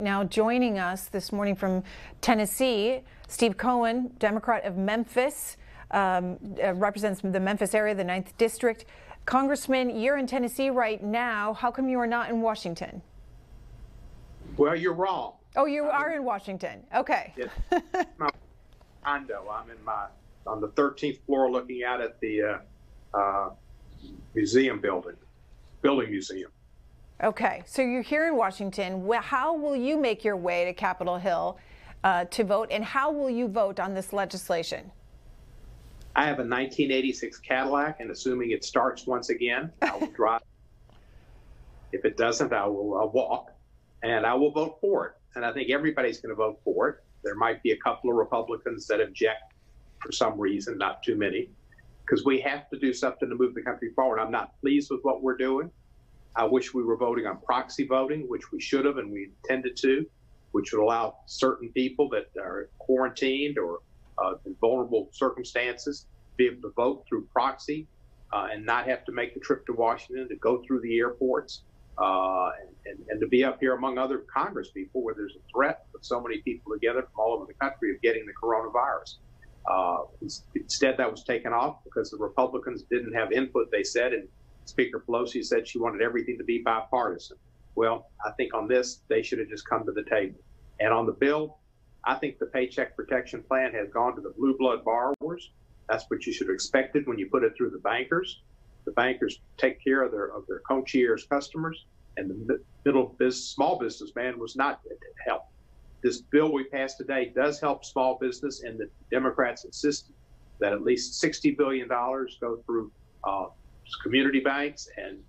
Now joining us this morning from Tennessee, Steve Cohen, Democrat of Memphis, represents the Memphis area, the 9th District. Congressman, you're in Tennessee right now. How come you are not in Washington? Well, you're wrong. Oh, you are in Washington. Okay. It's my condo. I'm on the 13th floor looking out at the museum building museum. Okay, so you're here in Washington. How will you make your way to Capitol Hill to vote, and how will you vote on this legislation? I have a 1986 Cadillac, and assuming it starts once again, I will drive. If it doesn't, I will walk, and I will vote for it. And I think everybody's going to vote for it. There might be a couple of Republicans that object for some reason, not too many, because we have to do something to move the country forward. I'm not pleased with what we're doing. I wish we were voting on proxy voting, which we should have and we intended to, which would allow certain people that are quarantined or in vulnerable circumstances to be able to vote through proxy and not have to make the trip to Washington to go through the airports and to be up here among other Congress people where there's a threat with so many people together from all over the country of getting the coronavirus. Instead, that was taken off because the Republicans didn't have input, they said, and Speaker Pelosi said she wanted everything to be bipartisan. Well, I think on this, they should have just come to the table. And on the bill, I think the Paycheck Protection Plan has gone to the blue blood borrowers. That's what you should have expected when you put it through the bankers. The bankers take care of their concierge customers, and the small businessman was not helped. This bill we passed today does help small business, and the Democrats insisted that at least $60 billion go through community banks and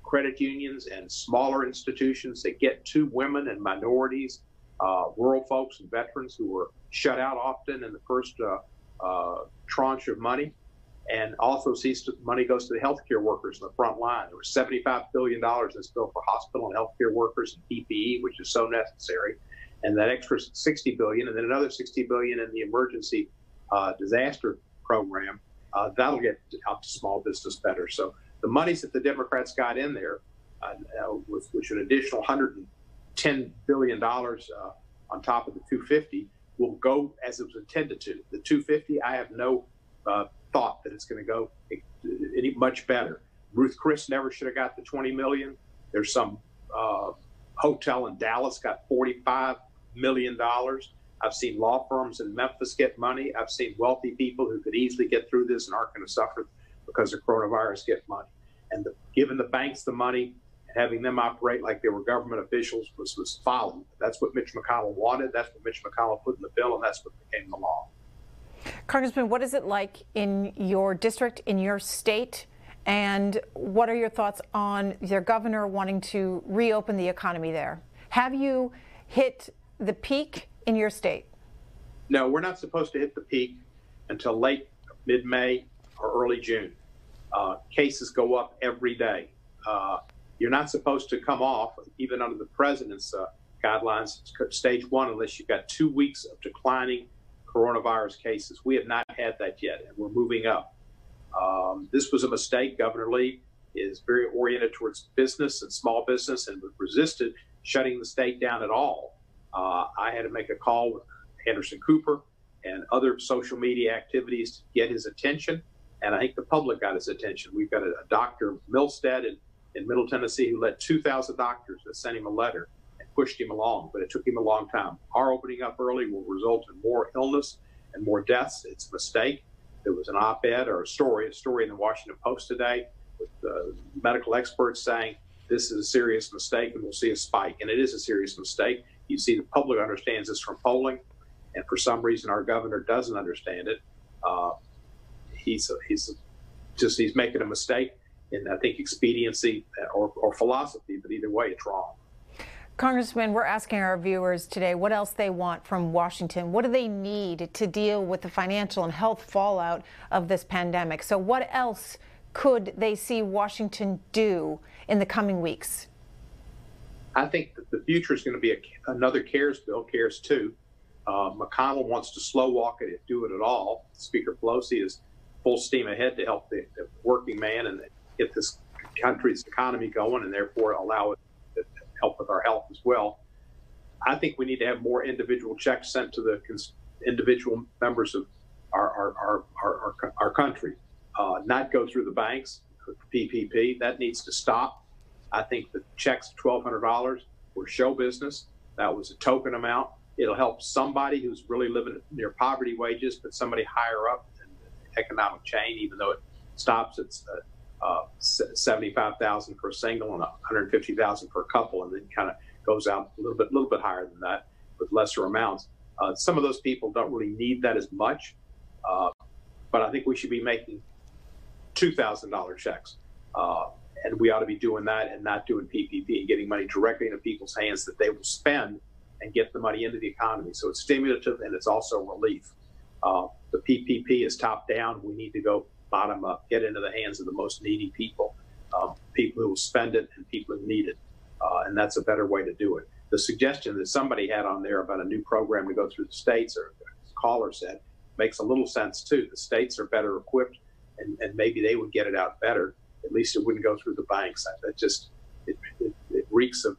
credit unions and smaller institutions that get to women and minorities, rural folks and veterans who were shut out often in the first tranche of money. And also money goes to the healthcare workers in the front line. There was $75 billion in this bill for hospital and healthcare workers and PPE, which is so necessary. And that extra $60 billion, and then another $60 billion in the emergency disaster program, that'll get out to small business better. So the monies that the Democrats got in there, which an additional $110 billion on top of the $250, will go as it was intended to. The $250, I have no thought that it's going to go any much better. Ruth Chris never should have got the $20 million. There's some hotel in Dallas got $45 million. I've seen law firms in Memphis get money. I've seen wealthy people who could easily get through this and aren't going to suffer because of coronavirus get money. And giving the banks the money and having them operate like they were government officials was folly. That's what Mitch McConnell wanted. That's what Mitch McConnell put in the bill, and that's what became the law. Congressman, what is it like in your district, in your state? And what are your thoughts on their governor wanting to reopen the economy there? Have you hit the peak in your state? No, we're not supposed to hit the peak until late mid-May or early June. Cases go up every day. You're not supposed to come off, even under the president's guidelines, stage 1, unless you've got 2 weeks of declining coronavirus cases. We have not had that yet, and we're moving up. This was a mistake. Governor Lee is very oriented towards business and small business and resisted shutting the state down at all. I had to make a call with Anderson Cooper and other social media activities to get his attention, and I think the public got his attention. We've got a Dr. Milstead in Middle Tennessee who led 2,000 doctors that sent him a letter and pushed him along, but it took him a long time. Our opening up early will result in more illness and more deaths. It's a mistake. There was an op-ed or a story in the Washington Post today with medical experts saying this is a serious mistake and we'll see a spike, and it is a serious mistake. You see the public understands this from polling, and for some reason our governor doesn't understand it. He's making a mistake in, I think, expediency or philosophy, but either way it's wrong. Congressman, we're asking our viewers today what else they want from Washington. What do they need to deal with the financial and health fallout of this pandemic? So what else could they see Washington do in the coming weeks? I think that the future is going to be another CARES bill, CARES 2. McConnell wants to slow walk it, if do it at all. Speaker Pelosi is full steam ahead to help the working man and get this country's economy going, and therefore allow it to help with our health as well. I think we need to have more individual checks sent to the individual members of our country, not go through the banks. PPP, that needs to stop. I think the checks of $1,200 were show business. That was a token amount. It'll help somebody who's really living near poverty wages, but somebody higher up in the economic chain, even though it stops at $75,000 for a single and $150,000 for a couple, and then kind of goes out a little bit higher than that with lesser amounts. Some of those people don't really need that as much, but I think we should be making $2,000 checks. And we ought to be doing that and not doing PPP and getting money directly into people's hands that they will spend and get the money into the economy. So it's stimulative and it's also relief. The PPP is top down. We need to go bottom up, get into the hands of the most needy people, people who will spend it and people who need it. And that's a better way to do it. The suggestion that somebody had on there about a new program to go through the states, or the caller said, makes a little sense too. The states are better equipped, and maybe they would get it out better. At least it wouldn't go through the banks. That just it reeks of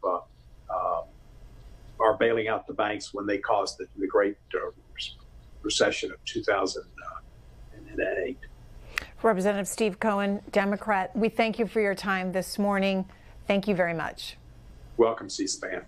our bailing out the banks when they caused the great recession of 2008. Representative Steve Cohen, Democrat, we thank you for your time this morning. Thank you very much. Welcome, C-SPAN.